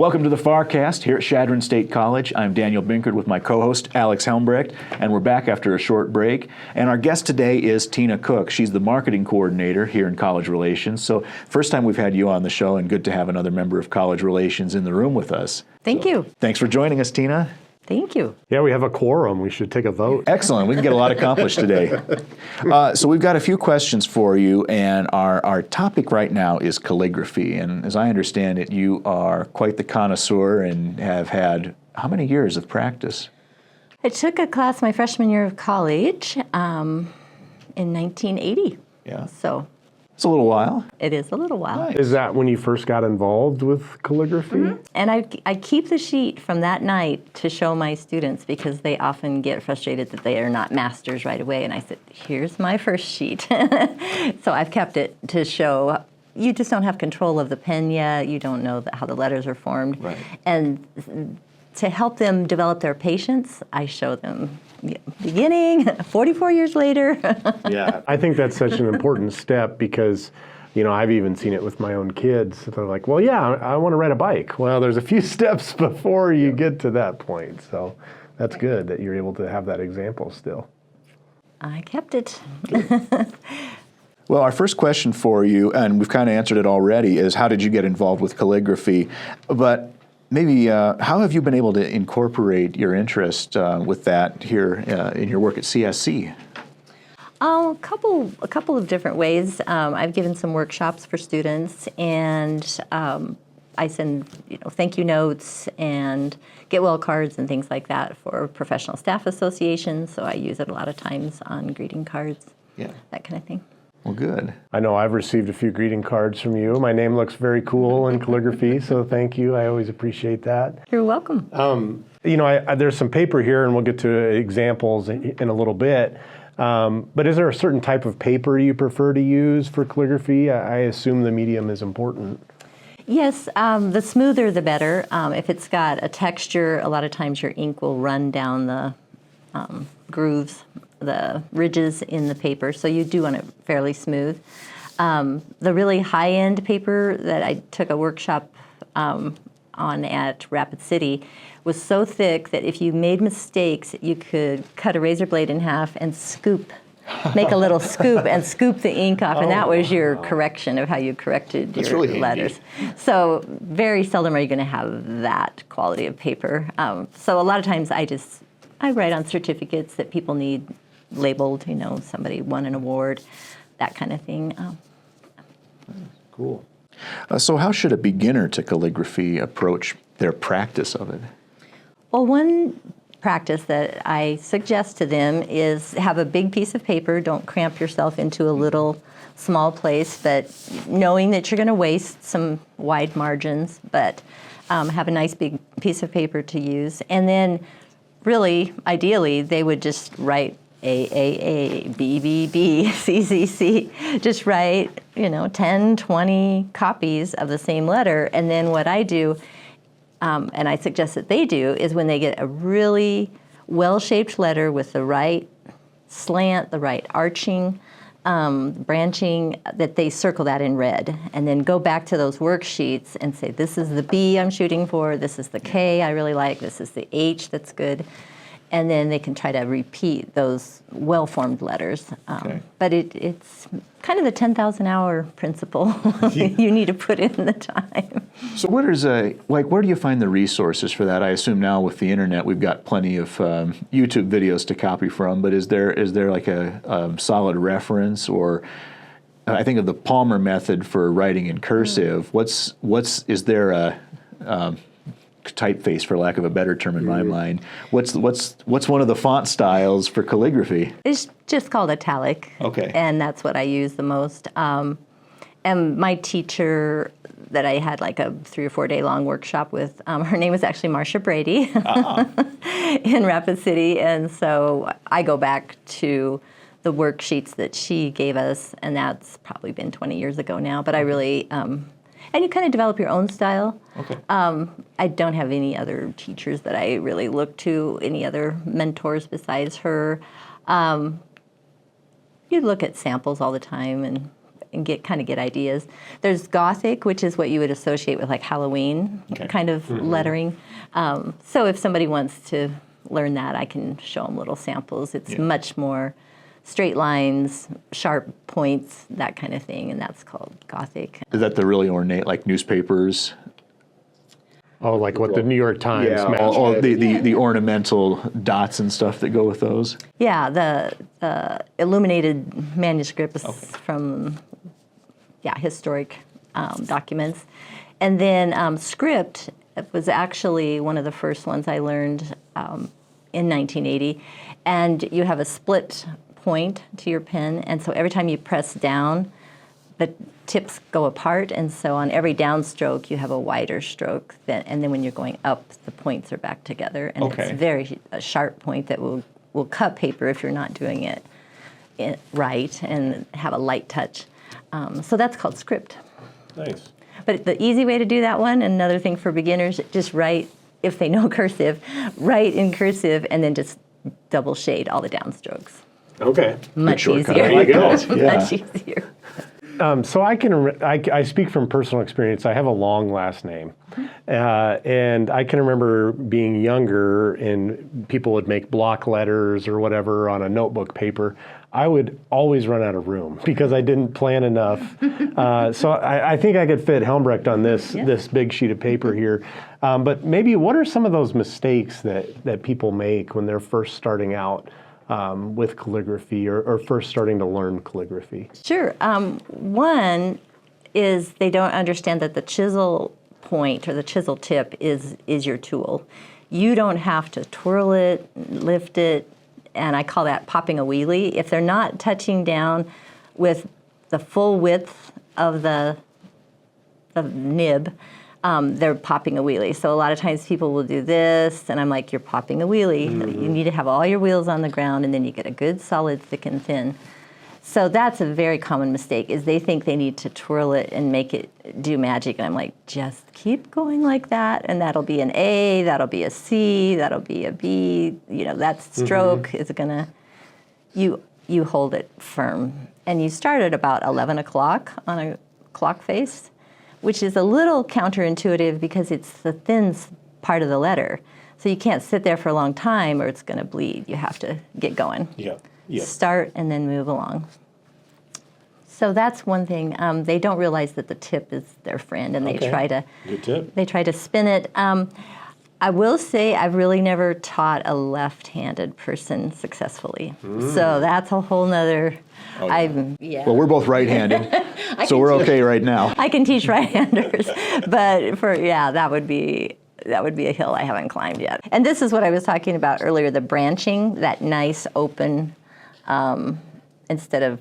Welcome to the FARcast here at Chadron State College. I'm Daniel Binkard with my co-host Alex Helmbrecht, and we're back after a short break. And our guest today is Tena Cook. She's the marketing coordinator here in College Relations. So first time we've had you on the show, and good to have another member of College Relations in the room with us. Thank you. Thanks for joining us, Tena. Thank you. Yeah, we have a quorum. We should take a vote. Excellent. We can get a lot accomplished today. So we've got a few questions for you, and our topic right now is calligraphy. And as I understand it, you are quite the connoisseur and have had how many years of practice? I took a class my freshman year of college in 1980. Yeah. So it's a little while. it is a little while. Nice. Is that when you first got involved with calligraphy? Mm-hmm. And I keep the sheet from that night to show my students because they often get frustrated that they are not masters right away. And I said, here's my first sheet. So I've kept it to show you just don't have control of the pen yet. You don't know how the letters are formed. Right. And to help them develop their patience, I show them beginning, 44 years later. Yeah. I think that's such an important step because, you know, I've even seen it with my own kids. They're like, well, yeah, I want to ride a bike. Well, there's a few steps before you get to that point. So that's good that you're able to have that example still. I kept it. Well, our first question for you, and we've kind of answered it already, is how did you get involved with calligraphy? But maybe how have you been able to incorporate your interest with that here in your work at CSC? A couple of different ways. I've given some workshops for students, and I send thank you notes and get well cards and things like that for professional staff associations. So I use it a lot of times on greeting cards, that kind of thing. Well, good. I know I've received a few greeting cards from you. My name looks very cool in calligraphy, so thank you. I always appreciate that. You're welcome. There's some paper here, and we'll get to examples in a little bit. But is there a certain type of paper you prefer to use for calligraphy? I assume the medium is important. Yes, the smoother the better. If it's got a texture, a lot of times your ink will run down the grooves, the ridges in the paper, so you do want it fairly smooth. The really high-end paper that I took a workshop on at Rapid City was so thick that if you made mistakes, you could cut a razor blade in half and make a little scoop and scoop the ink off, and that was your correction of how you corrected your really letters. So very seldom are you going to have that quality of paper. So a lot of times I write on certificates that people need labeled, somebody won an award, that kind of thing. Cool. So how should a beginner to calligraphy approach their practice of it? Well, one practice that I suggest to them is have a big piece of paper. Don't cramp yourself into a little small place, but knowing that you're going to waste some wide margins, but have a nice big piece of paper to use. And then really, ideally, they would just write AAA, BBB, CCC. Just write, 10, 20 copies of the same letter. And then what I do, and I suggest that they do, is when they get a really well-shaped letter with the right slant, the right arching, branching, that they circle that in red. And then go back to those worksheets and say, this is the B I'm shooting for, this is the K I really like, this is the H that's good. And then they can try to repeat those well-formed letters. But it's kind of the 10,000 hour principle. You need to put in the time. So where do you find the resources for that? I assume now with the internet we've got plenty of YouTube videos to copy from, but is there like a solid reference, or I think of the Palmer method for writing in cursive. Is there a typeface, for lack of a better term in my mind? What's one of the font styles for calligraphy? It's just called italic. Okay. And that's what I use the most. And my teacher that I had like a 3 or 4 day long workshop with, her name was actually Marcia Brady in Rapid City. And so I go back to the worksheets that she gave us, and that's probably been 20 years ago now. But I really, and you kind of develop your own style. Okay. I don't have any other teachers that I really look to, any other mentors besides her. You look at samples all the time, and and get ideas. There's Gothic, which is what you would associate with like Halloween kind of lettering. So if somebody wants to learn that, I can show them little samples. It's much more straight lines, sharp points, that kind of thing, and that's called Gothic. Is that the really ornate, like newspapers? Oh, like what the New York Times match. All the ornamental dots and stuff that go with those? Yeah, the illuminated manuscripts from historic documents. And then script was actually one of the first ones I learned in 1980. And you have a split point to your pen, and so every time you press down, the tips go apart, and so on every downstroke you have a wider stroke, and then when you're going up, the points are back together, and it's a sharp point that will cut paper if you're not doing it right, and have a light touch. So that's called script. Nice. But the easy way to do that one, and another thing for beginners, just write, if they know cursive, write in cursive, and then just double shade all the downstrokes. Okay. Much shortcut. easier. I like that. Much easier. So I speak from personal experience. I have a long last name, and I can remember being younger, and people would make block letters or whatever on a notebook paper. I would always run out of room because I didn't plan enough. So I think I could fit Helmbrecht on this big sheet of paper here. But maybe what are some of those mistakes that people make when they're first starting out with calligraphy or first starting to learn calligraphy? Sure. One is they don't understand that the chisel point or the chisel tip is your tool. You don't have to twirl it, lift it, and I call that popping a wheelie. If they're not touching down with the full width of the nib, they're popping a wheelie. So a lot of times people will do this, and I'm like, you're popping a wheelie. Mm-hmm. You need to have all your wheels on the ground, and then you get a good solid thick and thin. So that's a very common mistake, is they think they need to twirl it and make it do magic. And I'm like, just keep going like that, and that'll be an A, that'll be a C, that'll be a B. You know, that stroke is gonna, you hold it firm. And you start at about 11 o'clock on a clock face, which is a little counterintuitive because it's the thin part of the letter. So you can't sit there for a long time or it's going to bleed. You have to get going. Yeah. Start and then move along. So that's one thing. They don't realize that the tip is their friend, and they try to spin it. I will say I've really never taught a left-handed person successfully. So that's a whole nother. Well, we're both right-handed, so we're okay right now. I can teach right-handers, but that would be a hill I haven't climbed yet. And this is what I was talking about earlier, the branching, that nice open, instead of,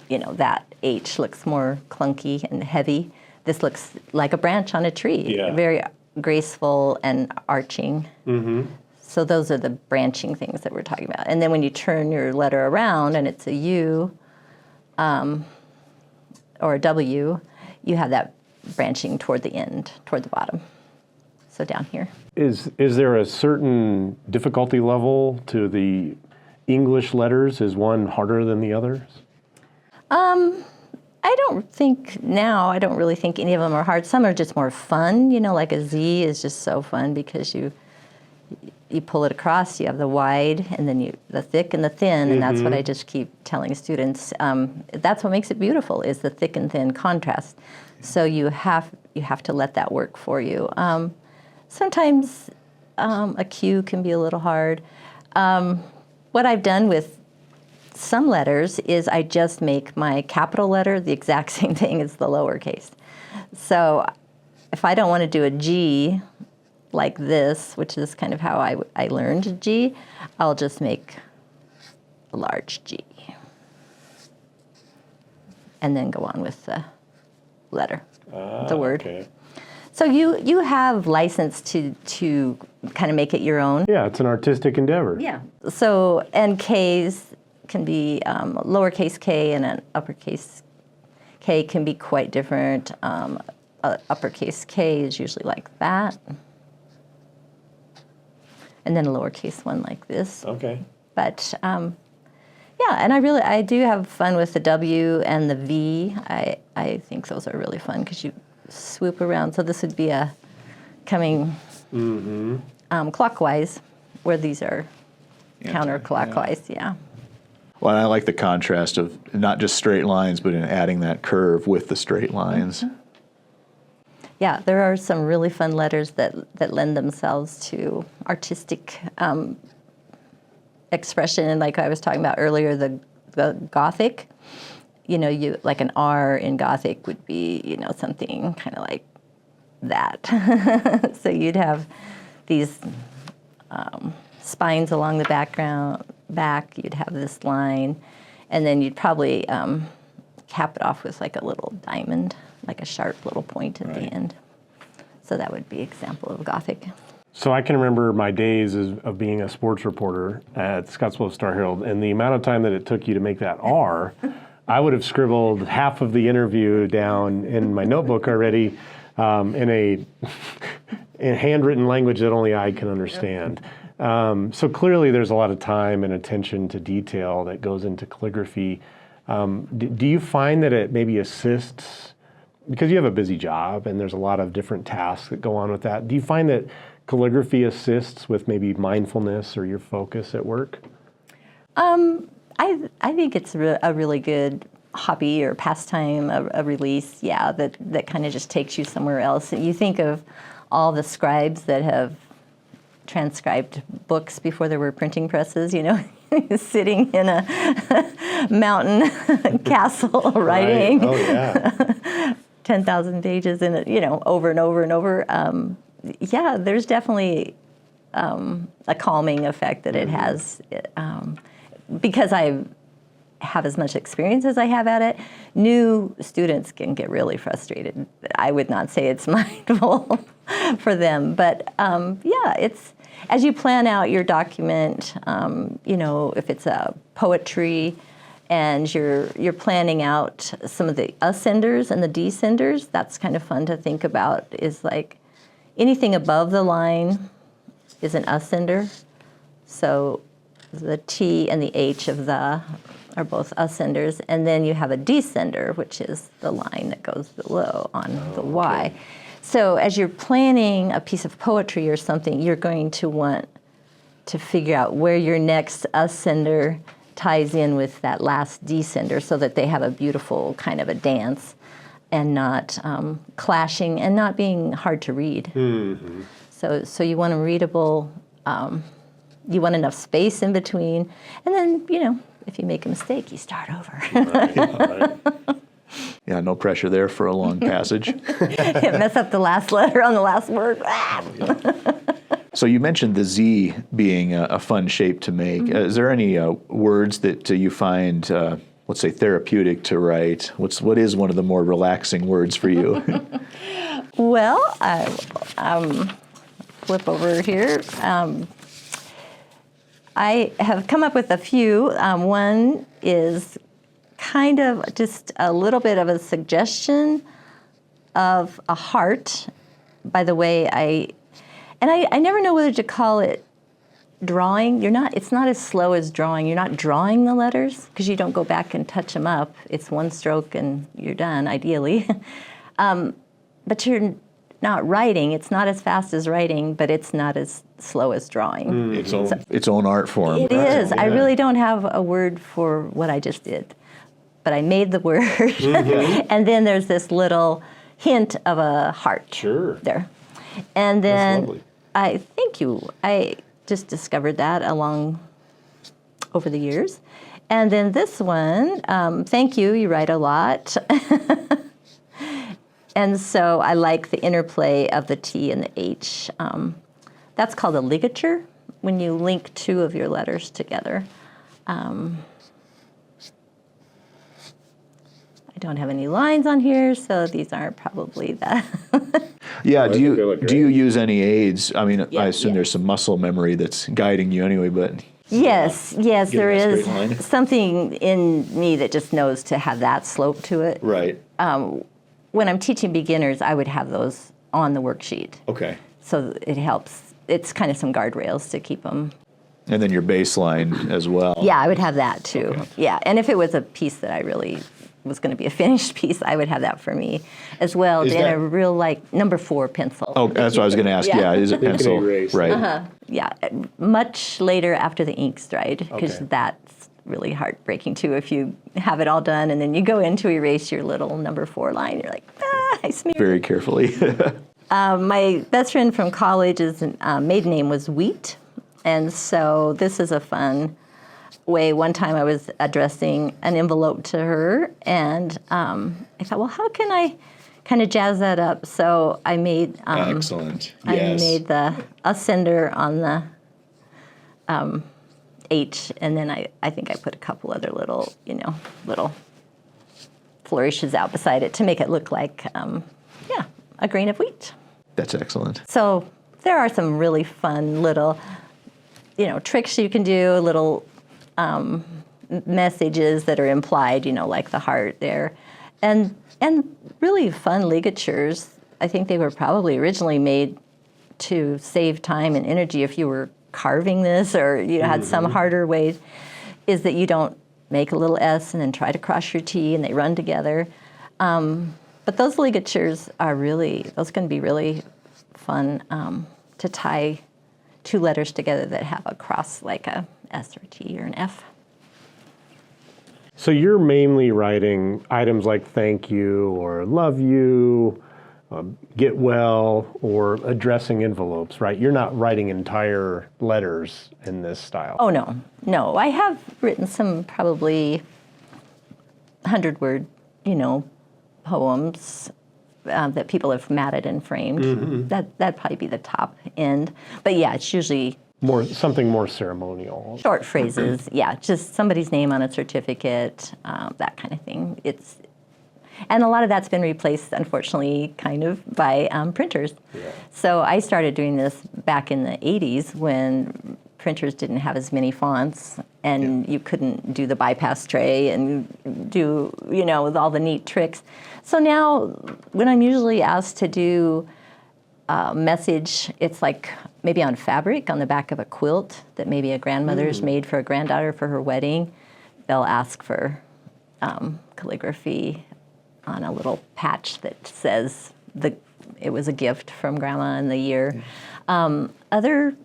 that H looks more clunky and heavy. This looks like a branch on a tree, very graceful and arching. So those are the branching things that we're talking about. And then when you turn your letter around and it's a U or a W, you have that branching toward the end, toward the bottom. So down here. Is there a certain difficulty level to the English letters? Is one harder than the others? I don't really think any of them are hard. Some are just more fun, like a Z is just so fun because you pull it across, you have the wide, and then the thick and the thin, and that's what I just keep telling students. That's what makes it beautiful, is the thick and thin contrast. So you have to let that work for you. Sometimes a Q can be a little hard. What I've done with some letters is I just make my capital letter the exact same thing as the lowercase. So if I don't want to do a G like this, which is kind of how I learned G, I'll just make a large G. And then go on with the letter, the word. Okay. So you have license to kind of make it your own. Yeah, it's an artistic endeavor. Yeah. So, and K's can be, lowercase k and an uppercase K can be quite different. Uppercase K is usually like that. And then a lowercase one like this. Okay. But Yeah, and I do have fun with the W and the V. I think those are really fun because you swoop around. So this would be a coming clockwise, where these are counterclockwise. Yeah. Well, I like the contrast of not just straight lines, but in adding that curve with the straight lines. Yeah, there are some really fun letters that lend themselves to artistic expression. And like I was talking about earlier, the Gothic, you like an R in Gothic would be, something kind of like that. So you'd have these spines along the back, you'd have this line, and then you'd probably cap it off with like a little diamond, like a sharp little point at the end. So that would be an example of Gothic. So I can remember my days of being a sports reporter at Scottsbluff Star-Herald, and the amount of time that it took you to make that R, I would have scribbled half of the interview down in my notebook already in a handwritten language that only I can understand. So clearly there's a lot of time and attention to detail that goes into calligraphy. Do you find that it maybe assists, because you have a busy job and there's a lot of different tasks that go on with that, do you find that calligraphy assists with maybe mindfulness or your focus at work? I think it's a really good hobby or pastime, a release, that kind of just takes you somewhere else. And you think of all the scribes that have transcribed books before there were printing presses, sitting in a mountain castle writing. Right. Oh, yeah. 10,000 pages in it, over and over and over. There's definitely a calming effect that it has. Because I have as much experience as I have at it, new students can get really frustrated. I would not say it's mindful for them, but it's as you plan out your document. If it's a poetry, and you're planning out some of the ascenders and the descenders. That's kind of fun to think about. Is like anything above the line is an ascender. So the T and the H of the are both ascenders, and then you have a descender, which is the line that goes below on the Y. So as you're planning a piece of poetry or something, you're going to want to figure out where your next ascender ties in with that last descender so that they have a beautiful kind of a dance and not clashing and not being hard to read. Mm-hmm. So you want a readable, you want enough space in between, and then, if you make a mistake, you start over. Right. Yeah, no pressure there for a long passage. Mess up the last letter on the last word. So you mentioned the Z being a fun shape to make. Mm-hmm. Is there any words that you find, let's say, therapeutic to write? What is one of the more relaxing words for you? Well, flip over here. I have come up with a few. One is kind of just a little bit of a suggestion of a heart. By the way, I never know whether to call it drawing. It's not as slow as drawing. You're not drawing the letters because you don't go back and touch them up. It's one stroke and you're done, ideally. But you're not writing. It's not as fast as writing, but it's not as slow as drawing. Its own art form. It is. Yeah. I really don't have a word for what I just did, but I made the word. Mm-hmm. And then there's this little hint of a heart there. And then thank you. I just discovered that over the years. And then this one, thank you. You write a lot. And so I like the interplay of the T and the H. That's called a ligature, when you link two of your letters together. I don't have any lines on here, so these aren't probably that. Yeah, do you use any aids? I mean, I assume there's some muscle memory that's guiding you anyway, but... Yes, there is something in me that just knows to have that slope to it. Right. When I'm teaching beginners, I would have those on the worksheet. Okay. So it helps. It's kind of some guardrails to keep them And then your baseline as well. Yeah, I would have that too. Okay. Yeah, and if it was a piece that I really was going to be a finished piece, I would have that for me as well Is in that- a real number 4 pencil. Oh, that's what I was going to ask. Yeah. Yeah, is it pencil? erase. Right. Yeah, much later after the ink's dried, because Okay. that's really heartbreaking too. If you have it all done and then you go in to erase your little number 4 line, you're like, I smeared Very carefully. My best friend from college's maiden name was Wheat, and so this is a fun way. One time I was addressing an envelope to her, and I thought, well, how can I kind of jazz that up? So I made Excellent. I Yes. made a sender on the H, and then I think I put a couple other little flourishes out beside it to make it look like a grain of wheat. That's excellent. So there are some really fun little, tricks you can do, little messages that are implied, like the heart there, and really fun ligatures. I think they were probably originally made to save time and energy if you were carving this or had some harder ways, is that you don't make a little S and then try to cross your T and they run together. But those ligatures those can be really fun to tie 2 letters together that have a cross like a S or a T or an F. So you're mainly writing items like thank you or love you, get well, or addressing envelopes, right? You're not writing entire letters in this style. Oh, no. I have written some probably 100-word, poems that people have matted and framed. Mm-hmm. That'd probably be the top end. But yeah, it's usually Something more ceremonial. short phrases. Yeah, just somebody's name on a certificate, that kind of thing. And a lot of that's been replaced, unfortunately, kind of by printers. Yeah. So I started doing this back in the 80s when printers didn't have as many fonts and you couldn't do the bypass tray and do, with all the neat tricks. So now when I'm usually asked to do a message, it's like maybe on fabric on the back of a quilt that maybe a grandmother's made for a granddaughter for her wedding. They'll ask for calligraphy on a little patch that says it was a gift from Grandma in the year. Other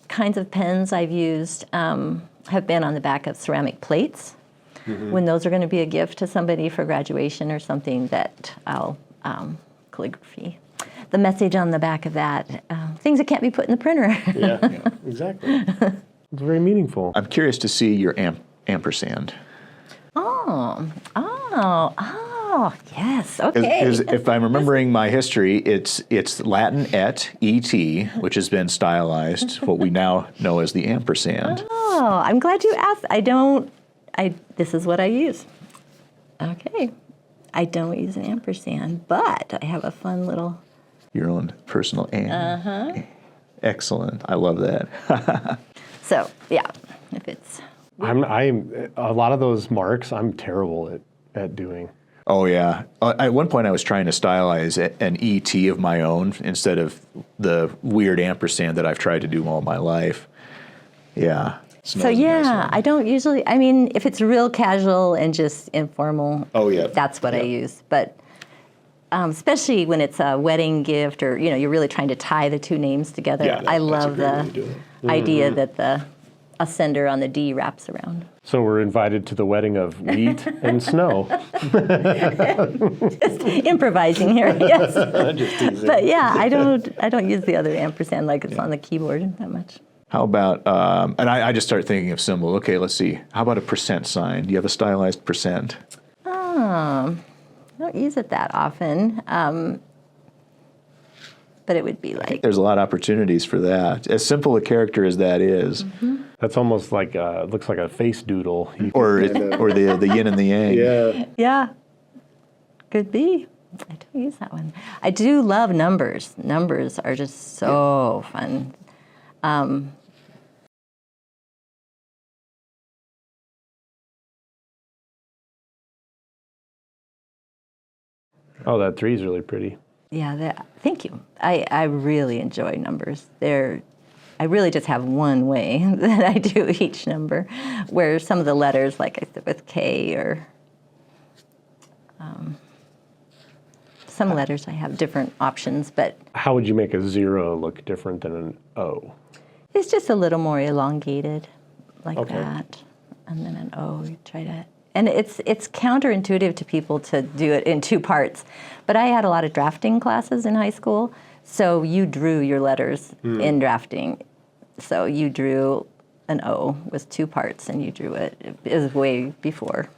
kinds of pens I've used have been on the back of ceramic plates. When those are going to be a gift to somebody for graduation or something, that I'll calligraphy. The message on the back of that, things that can't be put in the printer. Yeah, exactly. It's very meaningful. I'm curious to see your ampersand. Oh, yes, okay. If I'm remembering my history, it's Latin et, which has been stylized, what we now know as the ampersand. Oh, I'm glad you asked. This is what I use. Okay. I don't use an ampersand, but I have a fun little... Your own personal Excellent. I love that. So, yeah, if it's... I'm a lot of those marks I'm terrible at doing. Oh, yeah. At one point, I was trying to stylize an ET of my own instead of the weird ampersand that I've tried to do all my life. Yeah. So, yeah, I don't usually... if it's real casual and just informal, that's what I use. But especially when it's a wedding gift or, you're really trying to tie the 2 names together, I love the idea that a sender on the D wraps around. So we're invited to the wedding of wheat and snow. Just improvising here, yes. Just teasing. But yeah, I don't use the other ampersand like it's on the keyboard that much. How about, and I just start thinking of symbol. Okay, let's see. How about a percent sign? Do you have a stylized percent? I don't use it that often. But it would be like... There's a lot of opportunities for that. As simple a character as that is. That's almost like looks like a face doodle. Or the yin and the yang. Yeah. Yeah, could be. I don't use that one. I do love numbers. Numbers are just so fun. Oh, that 3 is really pretty. Yeah, thank you. I really enjoy numbers. They're I really just have one way that I do each number, where some of the letters, like I said with K or some letters I have different options, but How would you make a 0 look different than an O? it's just a little more elongated like Okay. that. And then an O, you try to, and it's counterintuitive to people to do it in 2 parts. But I had a lot of drafting classes in high school, so you drew your letters in drafting. So you drew an O with 2 parts, and you drew it. It was way before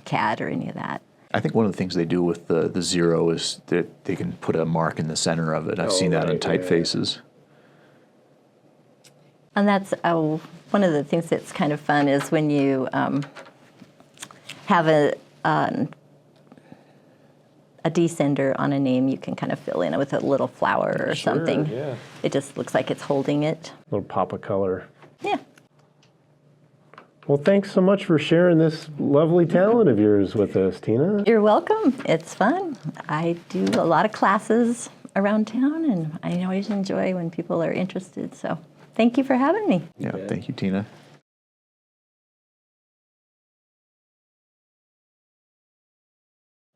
CAD or any of that. I think one of the things they do with the 0 is that they can put a mark in the center of it. I've seen that in right, yeah. typefaces. And that's one of the things that's kind of fun is when you have a descender on a name, you can kind of fill in with a little flower or something. Yeah. It just looks like it's holding it. Little pop of color. Yeah. Well, thanks so much for sharing this lovely talent of yours with us, Tina. You're welcome. It's fun. I do a lot of classes around town, and I always enjoy when people are interested. So thank you for having me. Yeah, thank you, Tina.